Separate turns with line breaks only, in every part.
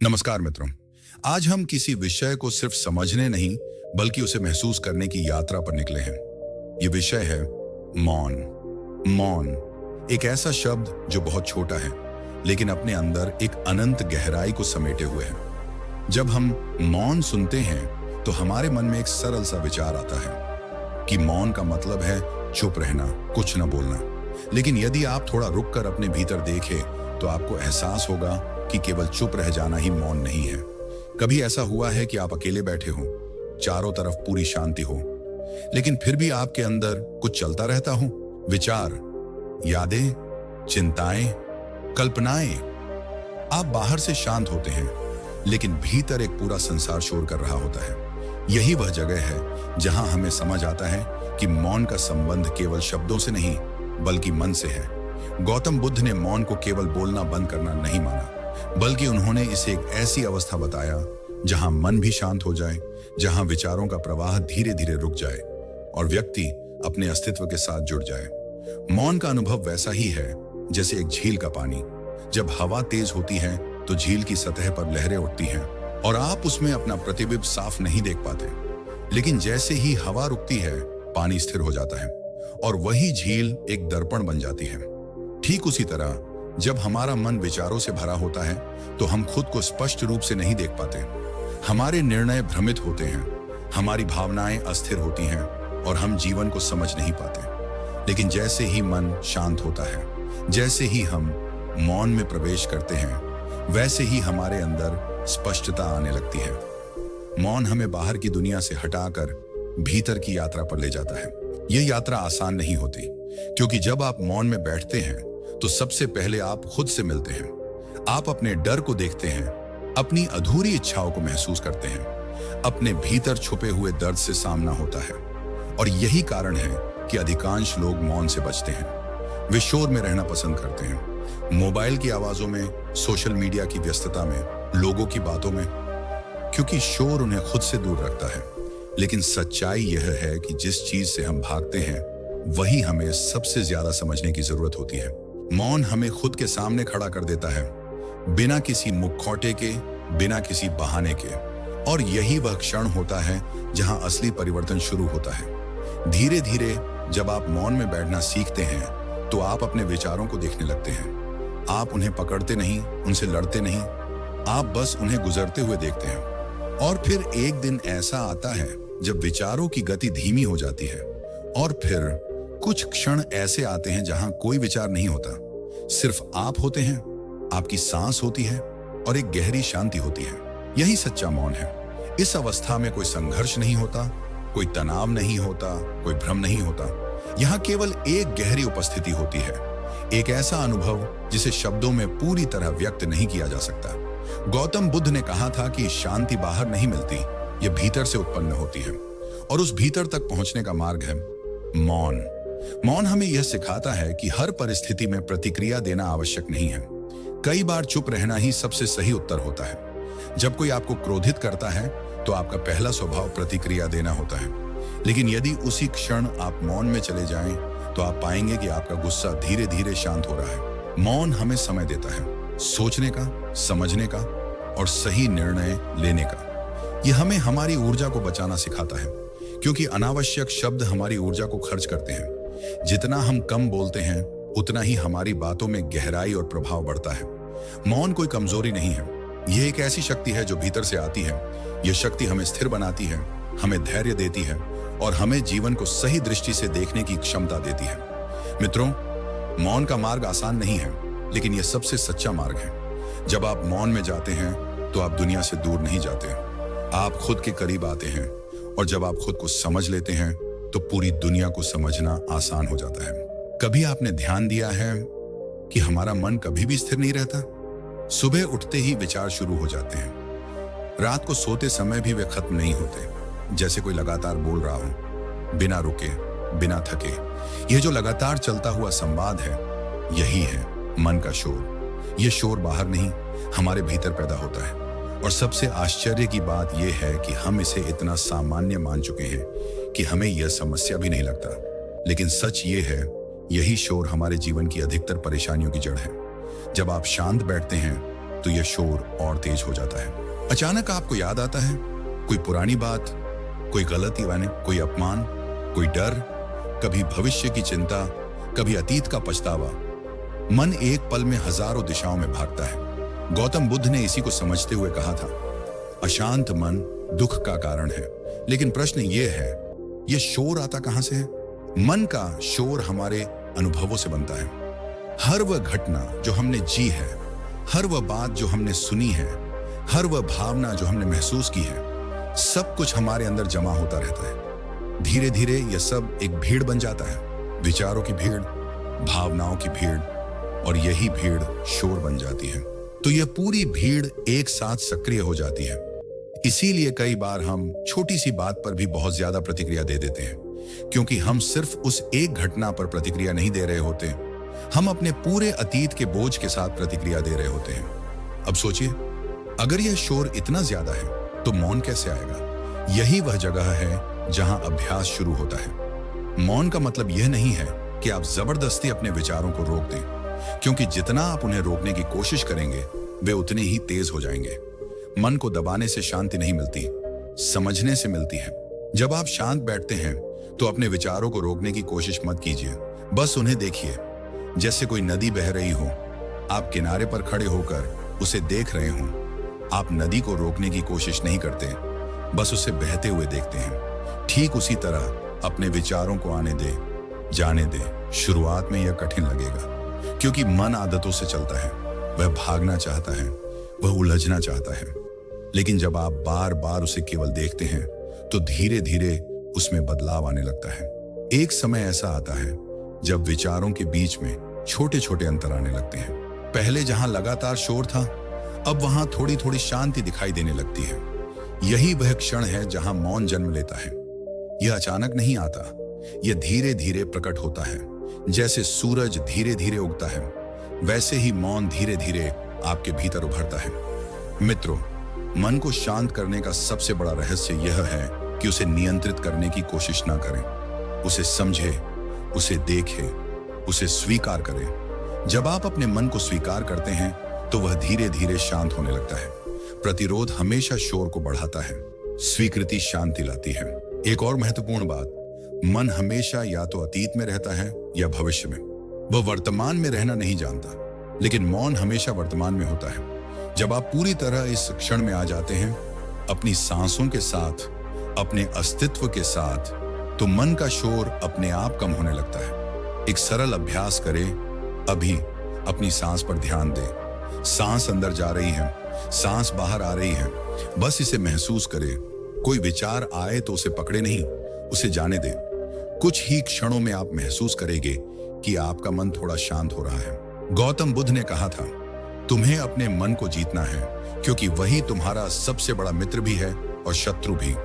नमस्कार मित्रों। आज हम किसी विषय को सिर्फ समझने नहीं बल्कि उसे महसूस करने की यात्रा पर निकले हैं। ये विषय है मौन। मौन एक ऐसा शब्द जो बहुत छोटा है लेकिन अपने अंदर एक अनंत गहराई को समेटे हुए है। जब हम मौन सुनते हैं तो हमारे मन में एक सरल सा विचार आता है कि मौन का मतलब है चुप रहना, कुछ न बोलना। लेकिन यदि आप थोड़ा रुक कर अपने भीतर देखें तो आपको एहसास होगा कि केवल चुप रह जाना ही मौन नहीं है। कभी ऐसा हुआ है कि आप अकेले बैठे हो, चारों तरफ पूरी शांति हो, लेकिन फिर भी आपके अंदर कुछ चलता रहता हो? विचार, यादें, चिंताएं, कल्पनाएं। आप बाहर से शांत होते हैं लेकिन भीतर एक पूरा संसार शोर कर रहा होता है। यही वह जगह है जहां हमें समझ आता है कि मौन का संबंध केवल शब्दों से नहीं बल्कि मन से है। गौतम बुद्ध ने मौन को केवल बोलना बंद करना नहीं माना, बल्कि उन्होंने इसे एक ऐसी अवस्था बताया जहां मन भी शांत हो जाए, जहां विचारों का प्रवाह धीरे धीरे रुक जाए और व्यक्ति अपने अस्तित्व के साथ जुड़ जाए। मौन का अनुभव वैसा ही है जैसे एक झील का पानी। जब हवा तेज होती है तो झील की सतह पर लहरें उठती हैं और आप उसमें अपना प्रतिबिंब साफ नहीं देख पाते। लेकिन जैसे ही हवा रुकती है, पानी स्थिर हो जाता है और वही झील एक दर्पण बन जाती है। ठीक उसी तरह जब हमारा मन विचारों से भरा होता है तो हम खुद को स्पष्ट रूप से नहीं देख पाते। हमारे निर्णय भ्रमित होते हैं, हमारी भावनाएं अस्थिर होती हैं और हम जीवन को समझ नहीं पाते। लेकिन जैसे ही मन शांत होता है, जैसे ही हम मौन में प्रवेश करते हैं, वैसे ही हमारे अंदर स्पष्टता आने लगती है। मौन हमें बाहर की दुनिया से हटाकर भीतर की यात्रा पर ले जाता है। यह यात्रा आसान नहीं होती, क्योंकि जब आप मौन में बैठते हैं तो सबसे पहले आप खुद से मिलते हैं। आप अपने डर को देखते हैं, अपनी अधूरी इच्छाओं को महसूस करते हैं, अपने भीतर छुपे हुए दर्द से सामना होता है। और यही कारण है कि अधिकांश लोग मौन से बचते हैं। वे शोर में रहना पसंद करते हैं, मोबाइल की आवाजों में, सोशल मीडिया की व्यस्तता में, लोगों की बातों में, क्योंकि शोर उन्हें खुद से दूर रखता है। लेकिन सच्चाई यह है कि जिस चीज से हम भागते हैं वही हमें सबसे ज्यादा समझने की जरूरत होती है। मौन हमें खुद के सामने खड़ा कर देता है, बिना किसी मुखौटे के, बिना किसी बहाने के। और यही वह क्षण होता है जहां असली परिवर्तन शुरू होता है। धीरे धीरे जब आप मौन में बैठना सीखते हैं तो आप अपने विचारों को देखने लगते हैं। आप उन्हें पकड़ते नहीं, उनसे लड़ते नहीं, आप बस उन्हें गुजरते हुए देखते हैं। और फिर एक दिन ऐसा आता है जब विचारों की गति धीमी हो जाती है और फिर कुछ क्षण ऐसे आते हैं जहां कोई विचार नहीं होता, सिर्फ आप होते हैं, आपकी सांस होती है और एक गहरी शांति होती है। यही सच्चा मौन है। इस अवस्था में कोई संघर्ष नहीं होता, कोई तनाव नहीं होता, कोई भ्रम नहीं होता। यहाँ केवल एक गहरी उपस्थिति होती है, एक ऐसा अनुभव जिसे शब्दों में पूरी तरह व्यक्त नहीं किया जा सकता। गौतम बुद्ध ने कहा था कि शांति बाहर नहीं मिलती, यह भीतर से उत्पन्न होती है। और उस भीतर तक पहुंचने का मार्ग है मौन। मौन हमें यह सिखाता है कि हर परिस्थिति में प्रतिक्रिया देना आवश्यक नहीं है। कई बार चुप रहना ही सबसे सही उत्तर होता है। जब कोई आपको क्रोधित करता है तो आपका पहला स्वभाव प्रतिक्रिया देना होता है। लेकिन यदि उसी क्षण आप मौन में चले जाएं तो आप पाएंगे कि आपका गुस्सा धीरे धीरे शांत हो रहा है। मौन हमें समय देता है, सोचने का, समझने का और सही निर्णय लेने का। यह हमें हमारी ऊर्जा को बचाना सिखाता है, क्योंकि अनावश्यक शब्द हमारी ऊर्जा को खर्च करते हैं। जितना हम कम बोलते हैं उतना ही हमारी बातों में गहराई और प्रभाव बढ़ता है। मौन कोई कमजोरी नहीं है, यह एक ऐसी शक्ति है जो भीतर से आती है। यह शक्ति हमें स्थिर बनाती है, हमें धैर्य देती है और हमें जीवन को सही दृष्टि से देखने की क्षमता देती है। मित्रों, मौन का मार्ग आसान नहीं है, लेकिन यह सबसे सच्चा मार्ग है। जब आप मौन में जाते हैं तो आप दुनिया से दूर नहीं जाते, आप खुद के करीब आते हैं। और जब आप खुद को समझ लेते हैं तो पूरी दुनिया को समझना आसान हो जाता है। कभी आपने ध्यान दिया है कि हमारा मन कभी भी स्थिर नहीं रहता? सुबह उठते ही विचार शुरू हो जाते हैं, रात को सोते समय भी वे खत्म नहीं होते, जैसे कोई लगातार बोल रहा हो, बिना रुके, बिना थके। यह जो लगातार चलता हुआ संवाद है, यही है मन का शोर। यह शोर बाहर नहीं, हमारे भीतर पैदा होता है। और सबसे आश्चर्य की बात यह है कि हम इसे इतना सामान्य मान चुके हैं कि हमें यह समस्या भी नहीं लगता। लेकिन सच ये है, यही शोर हमारे जीवन की अधिकतर परेशानियों की जड़ है। जब आप शांत बैठते हैं तो यह शोर और तेज हो जाता है। अचानक आपको याद आता है कोई पुरानी बात, कोई गलती, यानी कोई अपमान, कोई डर, कभी भविष्य की चिंता, कभी अतीत का पछतावा। मन एक पल में हजारों दिशाओं में भागता है। गौतम बुद्ध ने इसी को समझते हुए कहा था, अशांत मन दुख का कारण है। लेकिन प्रश्न यह है, यह शोर आता कहां से है? मन का शोर हमारे अनुभवों से बनता है। हर वह घटना जो हमने जी है, हर वह बात जो हमने सुनी है, हर वह भावना जो हमने महसूस की है, सब कुछ हमारे अंदर जमा होता रहता है। धीरे धीरे यह सब एक भीड़ बन जाता है, विचारों की भीड़, भावनाओं की भीड़, और यही भीड़ शोर बन जाती है। तो यह पूरी भीड़ एक साथ सक्रिय हो जाती है। इसीलिए कई बार हम छोटी सी बात पर भी बहुत ज्यादा प्रतिक्रिया दे देते हैं, क्योंकि हम सिर्फ उस एक घटना पर प्रतिक्रिया नहीं दे रहे होते, हम अपने पूरे अतीत के बोझ के साथ प्रतिक्रिया दे रहे होते हैं। अब सोचिए, अगर यह शोर इतना ज्यादा है तो मौन कैसे आएगा? यही वह जगह है जहां अभ्यास शुरू होता है। मौन का मतलब यह नहीं है कि आप जबरदस्ती अपने विचारों को रोक दें, क्योंकि जितना आप उन्हें रोकने की कोशिश करेंगे वे उतने ही तेज हो जाएंगे। मन को दबाने से शांति नहीं मिलती, समझने से मिलती है। जब आप शांत बैठते हैं तो अपने विचारों को रोकने की कोशिश मत कीजिए, बस उन्हें देखिए। जैसे कोई नदी बह रही हो, आप किनारे पर खड़े होकर उसे देख रहे हो। आप नदी को रोकने की कोशिश नहीं करते, बस उसे बहते हुए देखते हैं। ठीक उसी तरह अपने विचारों को आने दे, जाने दे। शुरुआत में यह कठिन लगेगा, क्योंकि मन आदतों से चलता है। वह भागना चाहता है, वह उलझना चाहता है। लेकिन जब आप बार बार उसे केवल देखते हैं तो धीरे धीरे उसमें बदलाव आने लगता है। एक समय ऐसा आता है जब विचारों के बीच में छोटे छोटे अंतर आने लगते हैं। पहले जहां लगातार शोर था, अब वहां थोड़ी थोड़ी शांति दिखाई देने लगती है। यही वह क्षण है जहां मौन जन्म लेता है। यह अचानक नहीं आता, यह धीरे धीरे प्रकट होता है। जैसे सूरज धीरे धीरे उगता है, वैसे ही मौन धीरे धीरे आपके भीतर उभरता है। मित्रों, मन को शांत करने का सबसे बड़ा रहस्य यह है कि उसे नियंत्रित करने की कोशिश ना करें। उसे समझे, उसे देखे, उसे स्वीकार करें। जब आप अपने मन को स्वीकार करते हैं तो वह धीरे धीरे शांत होने लगता है। प्रतिरोध हमेशा शोर को बढ़ाता है, स्वीकृति शांति लाती है। एक और महत्वपूर्ण बात, मन हमेशा या तो अतीत में रहता है या भविष्य में। वह वर्तमान में रहना नहीं जानता, लेकिन मौन हमेशा वर्तमान में होता है। जब आप पूरी तरह इस क्षण में आ जाते हैं, अपनी सांसों के साथ, अपने अस्तित्व के साथ, तो मन का शोर अपने आप कम होने लगता है। एक सरल अभ्यास करें। अभी अपनी सांस पर ध्यान दें। सांस अंदर जा रही है, सांस बाहर आ रही है, बस इसे महसूस करें। कोई विचार आए तो उसे पकड़े नहीं, उसे जाने दें। कुछ ही क्षणों में आप महसूस करेंगे कि आपका मन थोड़ा शांत हो रहा है। गौतम बुद्ध ने कहा था, तुम्हें अपने मन को जीतना है, क्योंकि वही तुम्हारा सबसे बड़ा मित्र भी है और शत्रु भी।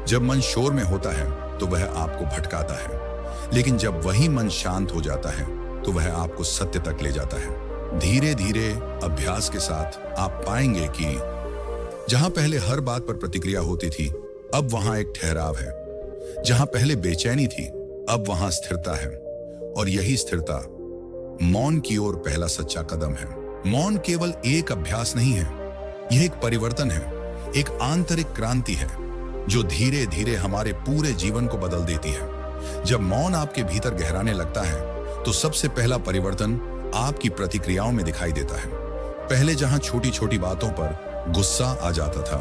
जब मन शोर में होता है तो वह आपको भटकाता है, लेकिन जब वही मन शांत हो जाता है तो वह आपको सत्य तक ले जाता है। धीरे धीरे अभ्यास के साथ आप पाएंगे कि जहां पहले हर बात पर प्रतिक्रिया होती थी, अब वहां एक ठहराव है। जहां पहले बेचैनी थी, अब वहां स्थिरता है। और यही स्थिरता मौन की ओर पहला सच्चा कदम है। मौन केवल एक अभ्यास नहीं है, यह एक परिवर्तन है, एक आंतरिक क्रांति है जो धीरे धीरे हमारे पूरे जीवन को बदल देती है। जब मौन आपके भीतर गहराने लगता है तो सबसे पहला परिवर्तन आपकी प्रतिक्रियाओं में दिखाई देता है। पहले जहां छोटी छोटी बातों पर गुस्सा आ जाता था,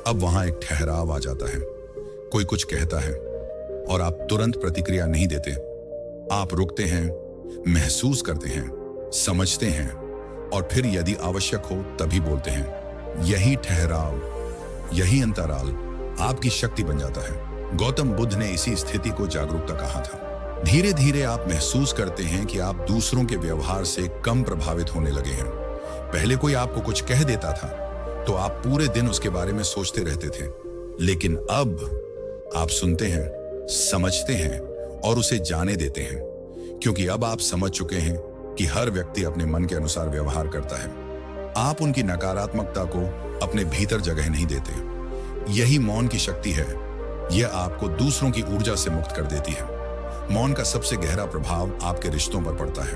अब वहां एक ठहराव आ जाता है। कोई कुछ कहता है और आप तुरंत प्रतिक्रिया नहीं देते। आप रुकते हैं, महसूस करते हैं, समझते हैं, और फिर यदि आवश्यक हो तभी बोलते हैं। यही ठहराव, यही अंतराल आपकी शक्ति बन जाता है। गौतम बुद्ध ने इसी स्थिति को जागरूकता कहा था। धीरे धीरे आप महसूस करते हैं कि आप दूसरों के व्यवहार से कम प्रभावित होने लगे हैं। पहले कोई आपको कुछ कह देता था तो आप पूरे दिन उसके बारे में सोचते रहते थे, लेकिन अब आप सुनते हैं, समझते हैं और उसे जाने देते हैं, क्योंकि अब आप समझ चुके हैं कि हर व्यक्ति अपने मन के अनुसार व्यवहार करता है। आप उनकी नकारात्मकता को अपने भीतर जगह नहीं देते। यही मौन की शक्ति है, यह आपको दूसरों की ऊर्जा से मुक्त कर देती है। मौन का सबसे गहरा प्रभाव आपके रिश्तों पर पड़ता है।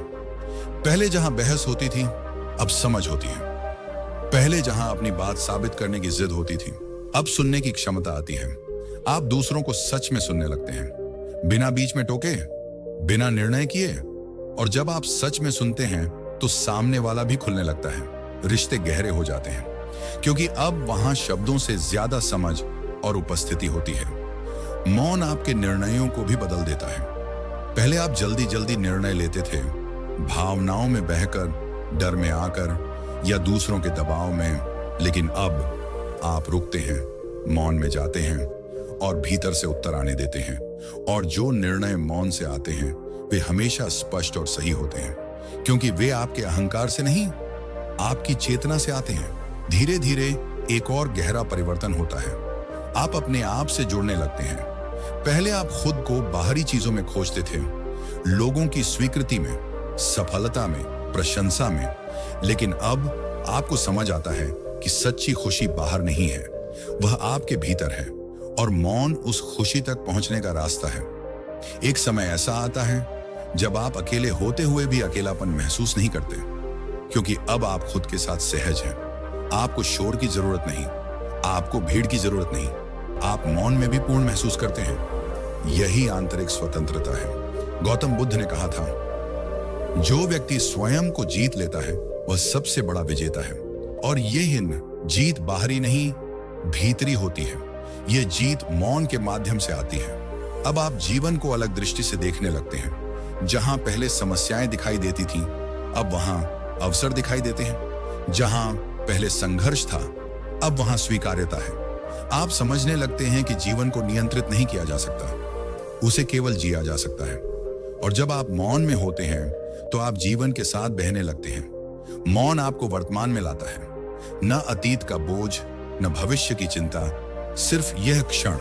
पहले जहां बहस होती थी, अब समझ होती है। पहले जहां अपनी बात साबित करने की जिद होती थी, अब सुनने की क्षमता आती है। आप दूसरों को सच में सुनने लगते हैं, बिना बीच में टोके, बिना निर्णय किए। और जब आप सच में सुनते हैं तो सामने वाला भी खुलने लगता है। रिश्ते गहरे हो जाते हैं, क्योंकि अब वहां शब्दों से ज्यादा समझ और उपस्थिति होती है। मौन आपके निर्णयों को भी बदल देता है। पहले आप जल्दी जल्दी निर्णय लेते थे, भावनाओं में बहकर, डर में आकर या दूसरों के दबाव में। लेकिन अब आप रुकते हैं, मौन में जाते हैं और भीतर से उत्तर आने देते हैं। और जो निर्णय मौन से आते हैं वे हमेशा स्पष्ट और सही होते हैं, क्योंकि वे आपके अहंकार से नहीं, आपकी चेतना से आते हैं। धीरे धीरे एक और गहरा परिवर्तन होता है। आप अपने आप से जुड़ने लगते हैं। पहले आप खुद को बाहरी चीजों में खोजते थे, लोगों की स्वीकृति में, सफलता में, प्रशंसा में। लेकिन अब आपको समझ आता है कि सच्ची खुशी बाहर नहीं है, वह आपके भीतर है। और मौन उस खुशी तक पहुंचने का रास्ता है। एक समय ऐसा आता है जब आप अकेले होते हुए भी अकेलापन महसूस नहीं करते, क्योंकि अब आप खुद के साथ सहज हैं। आपको शोर की जरूरत नहीं, आपको भीड़ की जरूरत नहीं, आप मौन में भी पूर्ण महसूस करते हैं। यही आंतरिक स्वतंत्रता है। गौतम बुद्ध ने कहा था, जो व्यक्ति स्वयं को जीत लेता है वह सबसे बड़ा विजेता है। और यह जीत बाहरी नहीं, भीतरी होती है। यह जीत मौन के माध्यम से आती है। अब आप जीवन को अलग दृष्टि से देखने लगते हैं। जहां पहले समस्याएं दिखाई देती थीं, अब वहां अवसर दिखाई देते हैं। जहां पहले संघर्ष था, अब वहां स्वीकार्यता है। आप समझने लगते हैं कि जीवन को नियंत्रित नहीं किया जा सकता, उसे केवल जिया जा सकता है। और जब आप मौन में होते हैं तो आप जीवन के साथ बहने लगते हैं। मौन आपको वर्तमान में लाता है, न अतीत का बोझ, न भविष्य की चिंता, सिर्फ यह क्षण।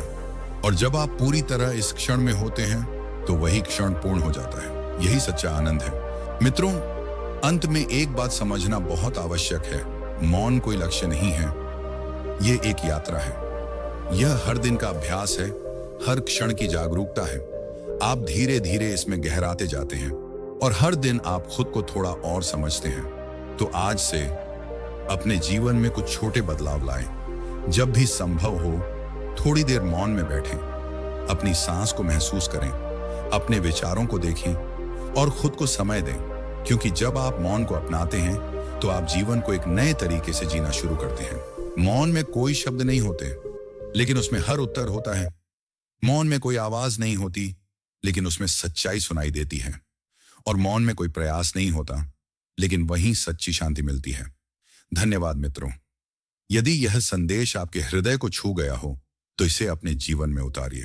और जब आप पूरी तरह इस क्षण में होते हैं तो वही क्षण पूर्ण हो जाता है। यही सच्चा आनंद है। मित्रों, अंत में एक बात समझना बहुत आवश्यक है। मौन कोई लक्ष्य नहीं है, यह एक यात्रा है। यह हर दिन का अभ्यास है, हर क्षण की जागरूकता है। आप धीरे धीरे इसमें गहराते जाते हैं और हर दिन आप खुद को थोड़ा और समझते हैं। तो आज से अपने जीवन में कुछ छोटे बदलाव लाएं। जब भी संभव हो, थोड़ी देर मौन में बैठें, अपनी सांस को महसूस करें, अपने विचारों को देखें और खुद को समय दें। क्योंकि जब आप मौन को अपनाते हैं तो आप जीवन को एक नए तरीके से जीना शुरू करते हैं। मौन में कोई शब्द नहीं होते, लेकिन उसमें हर उत्तर होता है। मौन में कोई आवाज नहीं होती, लेकिन उसमें सच्चाई सुनाई देती है। और मौन में कोई प्रयास नहीं होता, लेकिन वहीं सच्ची शांति मिलती है। धन्यवाद मित्रों। यदि यह संदेश आपके हृदय को छू गया हो तो इसे अपने जीवन में उतारिए।